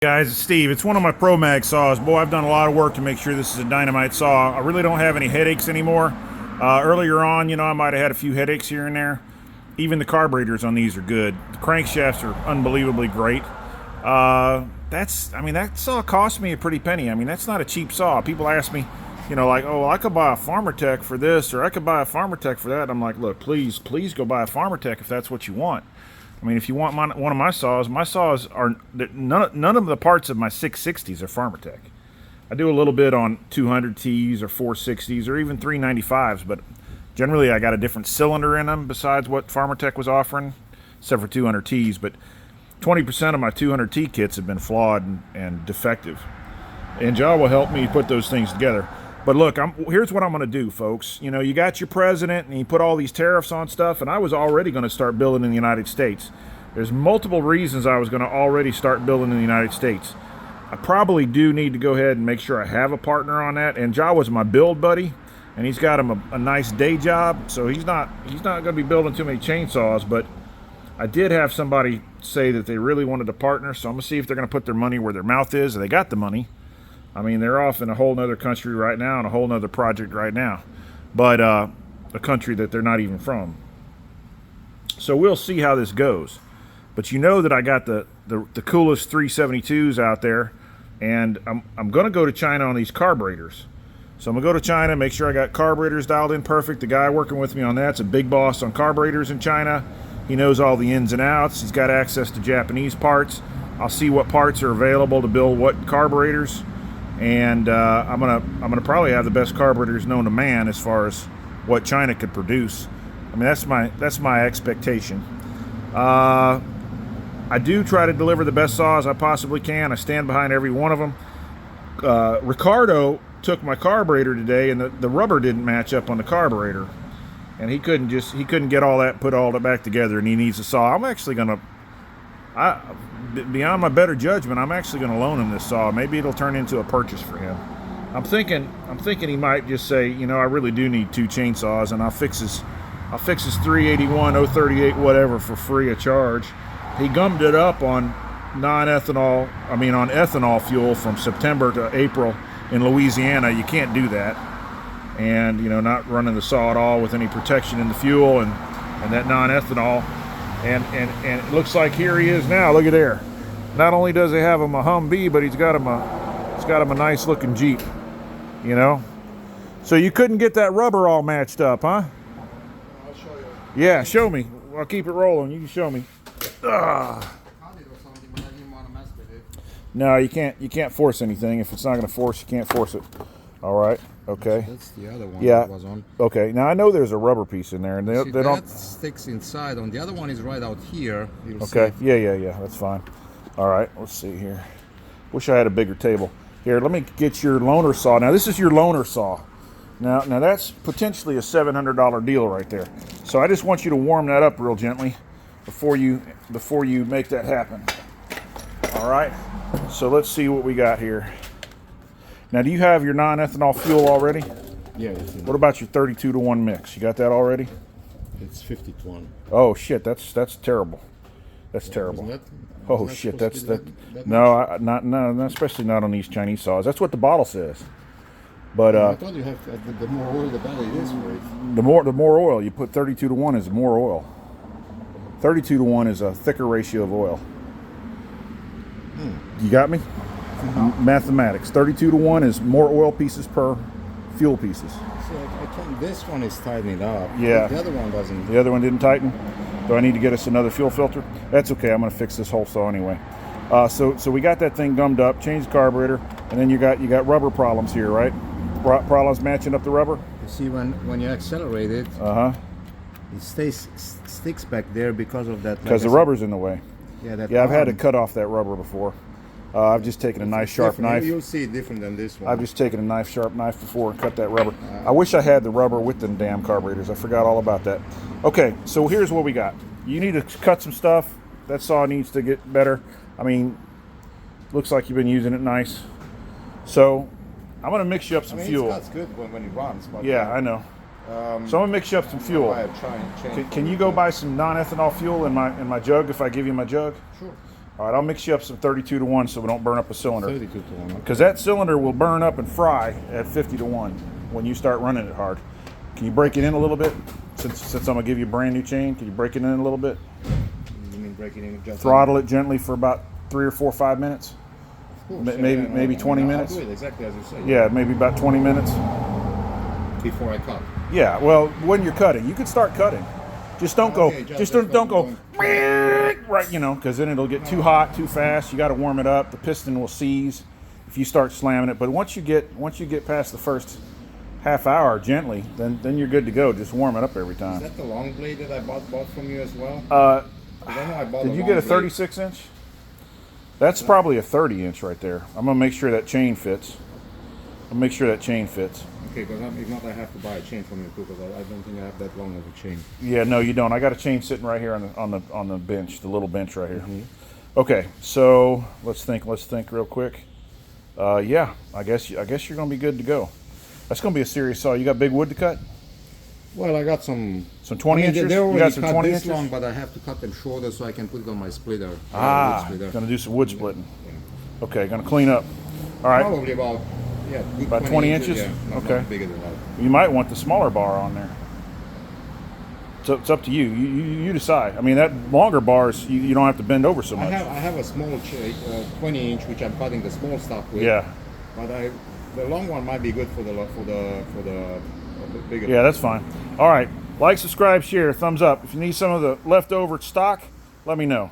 Guys, it's Steve. It's one of my ProMag saws. Boy, I've done a lot of work to make sure this is a dynamite saw. I really don't have any headaches anymore. Earlier on, I might have had a few headaches here and there. Even the carburetors on these are good. The crankshafts are unbelievably great. That saw cost me a pretty penny. I mean, that's not a cheap saw. People ask me, like, oh, well, I could buy a Farmer Tech for this, or I could buy a Farmer Tech for that. I'm like, look, please go buy a Farmer Tech if that's what you want. I mean, if you want one of my saws are none of the parts of my 660s are Farmer Tech. I do a little bit on 200Ts or 460s or even 395s, but generally I got a different cylinder in them besides what Farmer Tech was offering, except for 200Ts. But 20% of my 200T kits have been flawed and defective. And John will help me put those things together. But look, here's what I'm going to do, folks. You got your president, and he put all these tariffs on stuff, and I was already going to start building in the United States. There's multiple reasons I was going to already start building in the United States. I probably do need to go ahead and make sure I have a partner on that. And John was my build buddy, and he's got him a nice day job, so he's not going to be building too many chainsaws. But I did have somebody say that they really wanted to partner, so I'm going to see if they're going to put their money where their mouth is. They got the money. I mean, they're off in a whole nother country right now, and a whole nother project right now, but a country that they're not even from. So we'll see how this goes. But you know that I got the coolest 372s out there, and I'm going to go to China on these carburetors. So I'm going to go to China, make sure I got carburetors dialed in perfect. The guy working with me on that's a big boss on carburetors in China. He knows all the ins and outs. He's got access to Japanese parts. I'll see what parts are available to build what carburetors. And I'm gonna probably have the best carburetors known to man as far as what China could produce. I mean, that's my expectation. I do try to deliver the best saws I possibly can. I stand behind every one of them. Ricardo took my carburetor today, and the rubber didn't match up on the carburetor, and he couldn't get all that, put all that back together, and he needs a saw. I'm actually gonna. Beyond my better judgment, I'm actually going to loan him this saw. Maybe it'll turn into a purchase for him. I'm thinking he might just say, I really do need 2 chainsaws, and I'll fix his 381, 038, whatever for free of charge. He gummed it up on ethanol fuel from September to April in Louisiana. You can't do that, and not running the saw at all with any protection in the fuel and that non-ethanol. And it looks like here he is now. Look at there. Not only does he have him a Humvee, but he's got him a nice looking Jeep. So you couldn't get that rubber all matched up, huh? I'll show you. Yeah, show me. I'll keep it rolling. You can show me. No, you can't force anything. If it's not going to force, you can't force it. All right. Okay. That's the other one yeah. that was on. Okay. Now I know there's a rubber piece in there, and they don't. That sticks inside. On the other one is right out here. You'll okay. See. Yeah. That's fine. All right. Let's see here. Wish I had a bigger table. Here, let me get your loaner saw. Now this is your loaner saw. Now that's potentially a $700 deal right there. So I just want you to warm that up real gently before you make that happen. All right. So let's see what we got here. Now, do you have your non-ethanol fuel already? Yeah. What about your 32-to-1 mix? You got that already? It's 50-to-1. Oh shit, that's terrible. That's terrible. Oh shit, that's no, not especially not on these Chinese saws. That's what the bottle says. But I thought you have the more oil, the better it is for it. The more oil you put, 32-to-1 is more oil. 32-to-1 is a thicker ratio of oil. You got me? Mathematics. 32-to-1 is more oil pieces per fuel pieces. So this one is tightening up. Yeah. The other one doesn't. The other one didn't tighten? Do I need to get us another fuel filter? That's okay. I'm going to fix this whole saw anyway. So we got that thing gummed up, changed the carburetor, and then you got rubber problems here, right? Problems matching up the rubber? You see, when you accelerate it, it sticks back there because of that. Because the rubber's in the way. Yeah, I've had to cut off that rubber before. I've just taken a nice sharp knife. You'll see it different than this one. I've just taken a nice sharp knife before and cut that rubber. I wish I had the rubber with the damn carburetors. I forgot all about that. Okay, so here's what we got. You need to cut some stuff. That saw needs to get better. I mean, looks like you've been using it nice. So I'm going to mix you up some fuel. It cuts good when it runs. But yeah, I know. So I'm going to mix you up some fuel. Can you go buy some non-ethanol fuel in my jug if I give you my jug? Sure. All right, I'll mix you up some 32 to 1 so we don't burn up a cylinder. 32 to 1. Because that cylinder will burn up and fry at 50 to 1 when you start running it hard. Can you break it in a little bit? Since I'm going to give you a brand new chain, can you break it in a little bit? You mean break it in? Just Throttle it gently for about 3 or 4 or 5 minutes. Course, Maybe 20 minutes. I'll do it exactly as you say. Yeah, maybe about 20 minutes. Before I cut. Yeah, well, when you're cutting, you can start cutting. Just don't go. Just don't go. Right, you know, because then it'll get too hot too fast. You got to warm it up. The piston will seize if you start slamming it. But once you get past the first half hour gently, then you're good to go. Just warm it up every time. Is that the long blade that I bought from you as well? Did you get a 36 inch? That's probably a 30 inch right there. I'm gonna make sure that chain fits. Okay, but if not, I have to buy a chain from you too, because I don't think I have that long of a chain. Yeah, no, you don't. I got a chain sitting right here on the bench, the little bench right here. Okay, so let's think real quick. Yeah, I guess you're gonna be good to go. That's gonna be a serious saw. You got big wood to cut? Well, I got some 20 inches. They're You got already some cut 20 this inches? long, but I have to cut them shorter so I can put it on my splitter. Wood splitter. Gonna do some wood splitting. Okay, gonna clean up. All right. Probably about About 20 inches? Yeah, not Okay. bigger than that. You might want the smaller bar on there. It's up to you. You decide. I mean, that longer bars, you don't have to bend over so I much. have a small 20 inch which I'm cutting the small stuff with. Yeah. But the long one might be good for the bigger. Yeah, that's fine. All right. Like, subscribe, share, thumbs up. If you need some of the leftover stock, let me know.